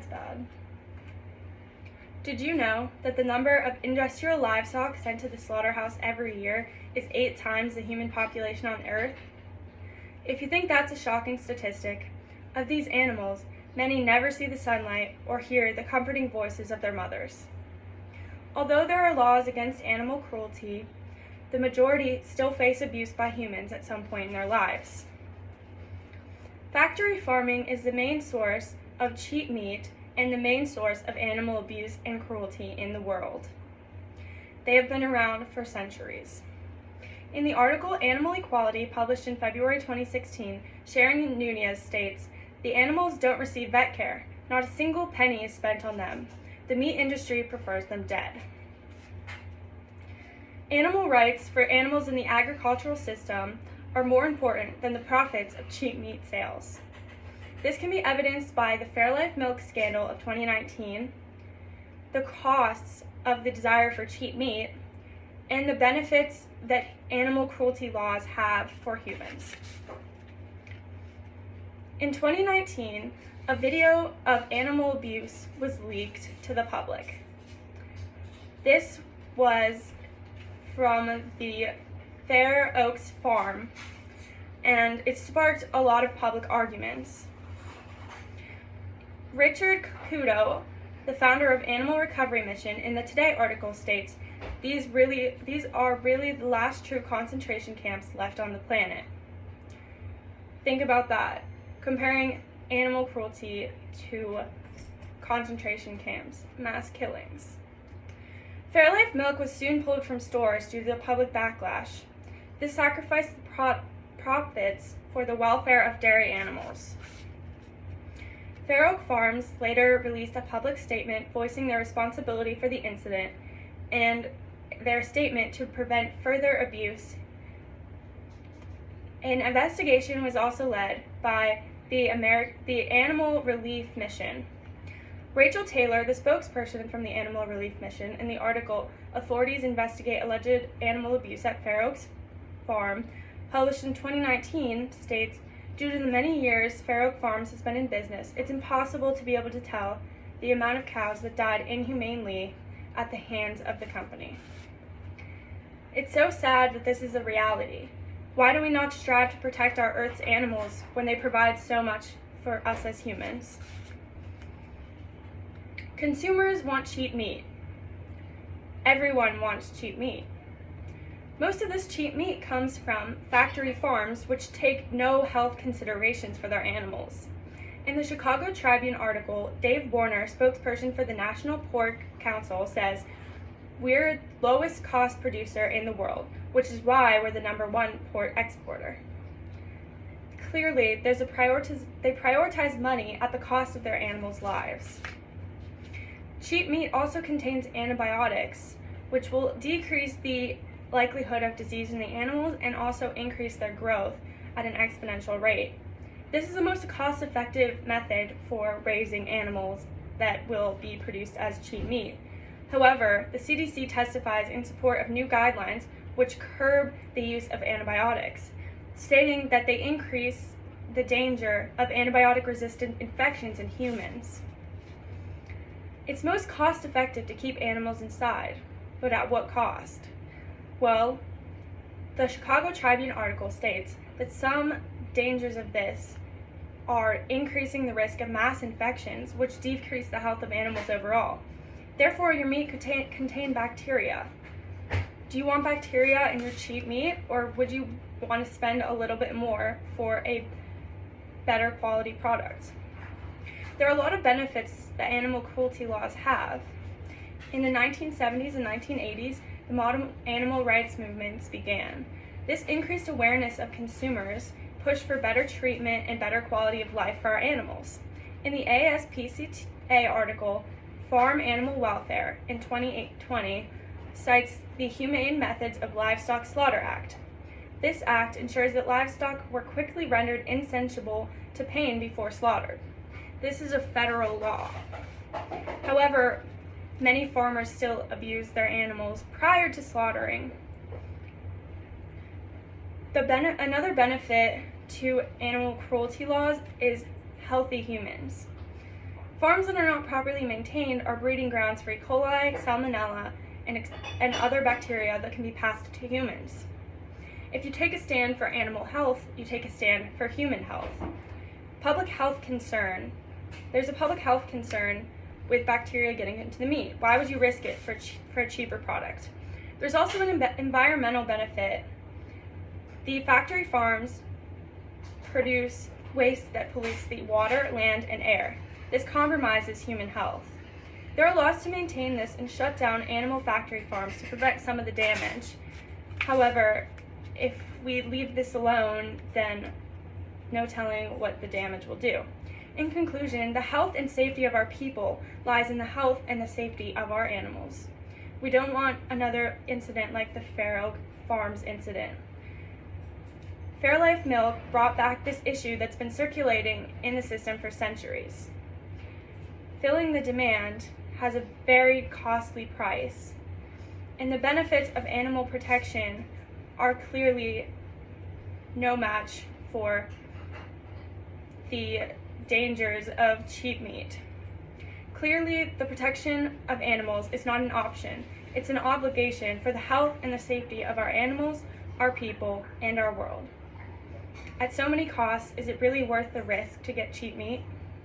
head's bad. Did you know that the number of industrial livestock sent to the slaughterhouse every year is 8 times the human population on Earth? If you think that's a shocking statistic, of these animals, many never see the sunlight or hear the comforting voices of their mothers. Although there are laws against animal cruelty, the majority still face abuse by humans at some point in their lives. Factory farming is the main source of cheap meat and the main source of animal abuse and cruelty in the world. They have been around for centuries. In the article Animal Equality, published in February 2016, Sharon Nunez states, "The animals don't receive vet care. Not a single penny is spent on them. The meat industry prefers them dead." Animal rights for animals in the agricultural system are more important than the profits of cheap meat sales. This can be evidenced by the Fairlife milk scandal of 2019, the costs of the desire for cheap meat, and the benefits that animal cruelty laws have for humans. In 2019, a video of animal abuse was leaked to the public. This was from the Fair Oaks farm, and it sparked a lot of public arguments. Richard Caputo, the founder of Animal Recovery Mission, in the Today article states, these are really the last true concentration camps left on the planet. Think about that, comparing animal cruelty to concentration camps, mass killings. Fairlife milk was soon pulled from stores due to the public backlash. This sacrificed the profits for the welfare of dairy animals. Fair Oak Farms later released a public statement voicing their responsibility for the incident and their statement to prevent further abuse. An investigation was also led by the Animal Relief Mission. Rachel Taylor, the spokesperson from the Animal Relief Mission, in the article "Authorities Investigate Alleged Animal Abuse at Fair Oaks Farm," published in 2019, states, "Due to the many years Fair Oak Farms has been in business, it's impossible to be able to tell the amount of cows that died inhumanely at the hands of the company." It's so sad that this is a reality. Why do we not strive to protect our Earth's animals when they provide so much for us as humans? Consumers want cheap meat. Everyone wants cheap meat. Most of this cheap meat comes from factory farms which take no health considerations for their animals. In the Chicago Tribune article, Dave Warner, spokesperson for the National Pork Council, says, "We're the lowest cost producer in the world, which is why we're the #1 pork exporter." Clearly, they prioritize money at the cost of their animals' lives. Cheap meat also contains antibiotics, which will decrease the likelihood of disease in the animals and also increase their growth at an exponential rate. This is the most cost-effective method for raising animals that will be produced as cheap meat. However, the CDC testifies in support of new guidelines which curb the use of antibiotics, stating that they increase the danger of antibiotic-resistant infections in humans. It's most cost-effective to keep animals inside, but at what cost? Well, the Chicago Tribune article states that some dangers of this are increasing the risk of mass infections, which decrease the health of animals overall. Therefore, your meat could contain bacteria. Do you want bacteria in your cheap meat, or would you want to spend a little bit more for a better quality product? There are a lot of benefits that animal cruelty laws have. In the 1970s and 1980s, the modern animal rights movements began. This increased awareness of consumers pushed for better treatment and better quality of life for our animals. In the ASPCA article, Farm Animal Welfare, in 2020, cites the Humane Methods of Livestock Slaughter Act. This act ensures that livestock were quickly rendered insensible to pain before slaughtered. This is a federal law. However, many farmers still abuse their animals prior to slaughtering. Another benefit to animal cruelty laws is healthy humans. Farms that are not properly maintained are breeding grounds for E. coli, salmonella, and other bacteria that can be passed to humans. If you take a stand for animal health, you take a stand for human health. There's a public health concern with bacteria getting into the meat. Why would you risk it for a cheaper product? There's also an environmental benefit. The factory farms produce waste that pollutes the water, land, and air. This compromises human health. There are laws to maintain this and shut down animal factory farms to prevent some of the damage. However, if we leave this alone, then no telling what the damage will do. In conclusion, the health and safety of our people lies in the health and the safety of our animals. We don't want another incident like the Fair Oak Farms incident. Fairlife Milk brought back this issue that's been circulating in the system for centuries. Filling the demand has a very costly price, and the benefits of animal protection are clearly no match for the dangers of cheap meat. Clearly, the protection of animals is not an option. It's an obligation for the health and the safety of our animals, our people, and our world. At so many costs, is it really worth the risk to get cheap meat?